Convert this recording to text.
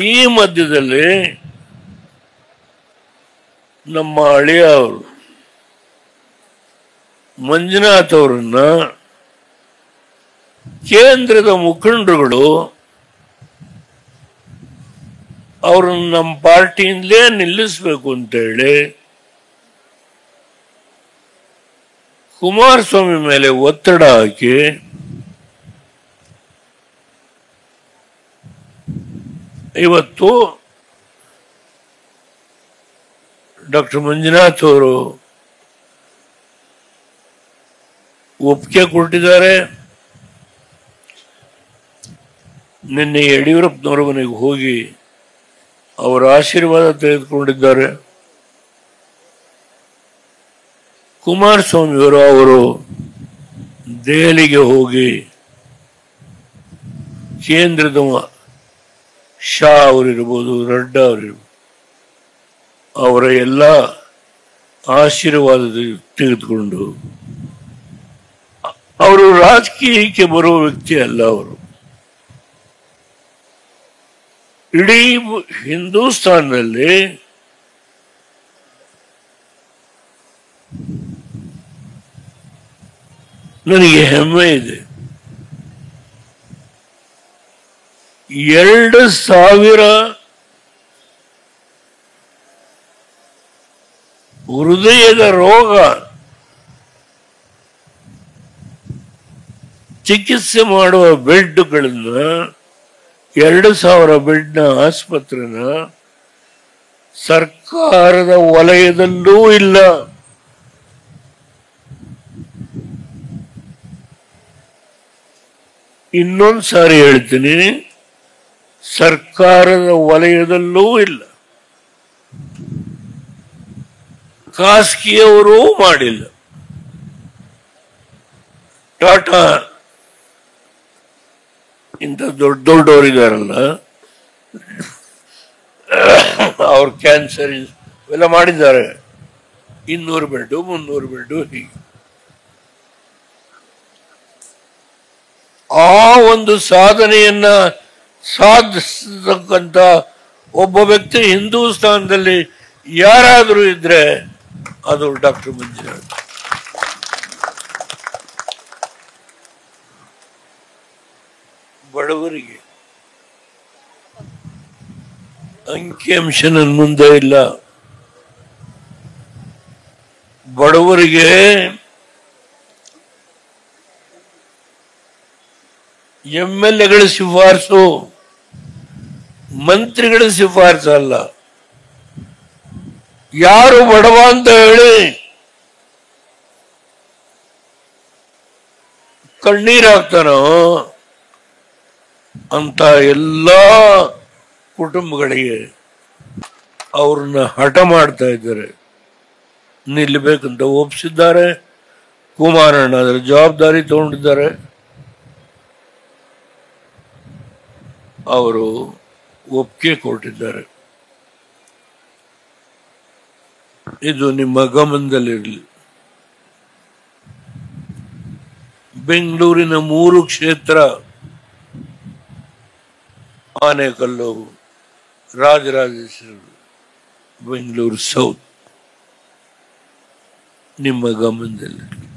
ಈ ಮಧ್ಯದಲ್ಲಿ ನಮ್ಮ ಅಳಿಯ ಅವರು ಮಂಜುನಾಥ್ ಅವರನ್ನ ಕೇಂದ್ರದ ಮುಖಂಡರುಗಳು ಅವ್ರನ್ನ ನಮ್ಮ ಪಾರ್ಟಿಯಿಂದಲೇ ನಿಲ್ಲಿಸಬೇಕು ಅಂತೇಳಿ ಕುಮಾರಸ್ವಾಮಿ ಮೇಲೆ ಒತ್ತಡ ಹಾಕಿ ಇವತ್ತು ಡಾಕ್ಟರ್ ಮಂಜುನಾಥ್ ಅವರು ಒಪ್ಪಿಗೆ ಕೊಟ್ಟಿದ್ದಾರೆ. ನಿನ್ನೆ ಯಡಿಯೂರಪ್ಪನವರ ಮನೆಗೆ ಹೋಗಿ ಅವರ ಆಶೀರ್ವಾದ ತೆಗೆದುಕೊಂಡಿದ್ದಾರೆ. ಕುಮಾರಸ್ವಾಮಿಯವರು ಅವರು ದೆಹಲಿಗೆ ಹೋಗಿ ಕೇಂದ್ರದ ಶಾ ಅವರಿರ್ಬೋದು, ನಡ್ಡಾ ಅವರಿರ್ಬೋದು, ಅವರ ಎಲ್ಲ ಆಶೀರ್ವಾದ ತೆಗೆದುಕೊಂಡು, ಅವರು ರಾಜಕೀಯಕ್ಕೆ ಬರುವ ವ್ಯಕ್ತಿ ಅಲ್ಲ. ಅವರು ಇಡೀ ಹಿಂದೂಸ್ತಾನದಲ್ಲಿ ನನಗೆ ಹೆಮ್ಮೆ ಇದೆ. 2,000 ಹೃದಯದ ರೋಗ ಚಿಕಿತ್ಸೆ ಮಾಡುವ ಬೆಡ್ಗಳನ್ನ 2,000 ಬೆಡ್ನ ಆಸ್ಪತ್ರೆನ ಸರ್ಕಾರದ ವಲಯದಲ್ಲೂ ಇಲ್ಲ. ಇನ್ನೊಂದು ಸಾರಿ ಹೇಳ್ತೀನಿ, ಸರ್ಕಾರದ ವಲಯದಲ್ಲೂ ಇಲ್ಲ. ಖಾಸಗಿಯವರು ಮಾಡಿಲ್ಲ. ಟಾಟಾ ಇಂಥ ದೊಡ್ಡ ದೊಡ್ಡವರಿದ್ದಾರಲ್ಲ, ಅವ್ರ ಕ್ಯಾನ್ಸರ್ ಎಲ್ಲ ಮಾಡಿದ್ದಾರೆ. 200 ಬೆಡ್ 300 ಬೆಡ್ ಹೀಗೆ. ಆ ಒಂದು ಸಾಧನೆಯನ್ನ ಸಾಧಿಸತಕ್ಕಂಥ ಒಬ್ಬ ವ್ಯಕ್ತಿ ಹಿಂದೂಸ್ತಾನದಲ್ಲಿ ಯಾರಾದರೂ ಇದ್ರೆ ಅದು ಡಾಕ್ಟರ್ ಮಂಜುನಾಥ್. ಬಡವರಿಗೆ ಅಂಕಿಅಂಶ ನನ್ನ ಮುಂದೆ ಇಲ್ಲ. ಬಡವರಿಗೆ MLAಗಳ ಶಿಫಾರಸು, ಮಂತ್ರಿಗಳ ಶಿಫಾರಸು ಅಲ್ಲ. ಯಾರು ಬಡವ ಅಂತ ಹೇಳಿ ಕಣ್ಣೀರಾಗ್ತಾನೋ ಅಂತ ಎಲ್ಲ ಕುಟುಂಬಗಳಿಗೆ ಅವ್ರನ್ನ ಹಠ ಮಾಡ್ತಾ ಇದ್ದಾರೆ. ನಿಲ್ಲಬೇಕಂತ ಒಪ್ಪಿಸಿದ್ದಾರೆ. ಕುಮಾರಣ್ಣ ಅದರ ಜವಾಬ್ದಾರಿ ತಗೊಂಡಿದ್ದಾರೆ. ಅವರು ಒಪ್ಪಿಗೆ ಕೊಟ್ಟಿದ್ದಾರೆ. ಇದು ನಿಮ್ಮ ಗಮನದಲ್ಲಿರಲಿ. ಬೆಂಗಳೂರಿನ 3 ಕ್ಷೇತ್ರ, ಆನೇಕಲ್ಲು, ರಾಜರಾಜೇಶ್ವರಿ, ಬೆಂಗಳೂರು ಸೌತ್, ನಿಮ್ಮ ಗಮನದಲ್ಲಿರಲಿ.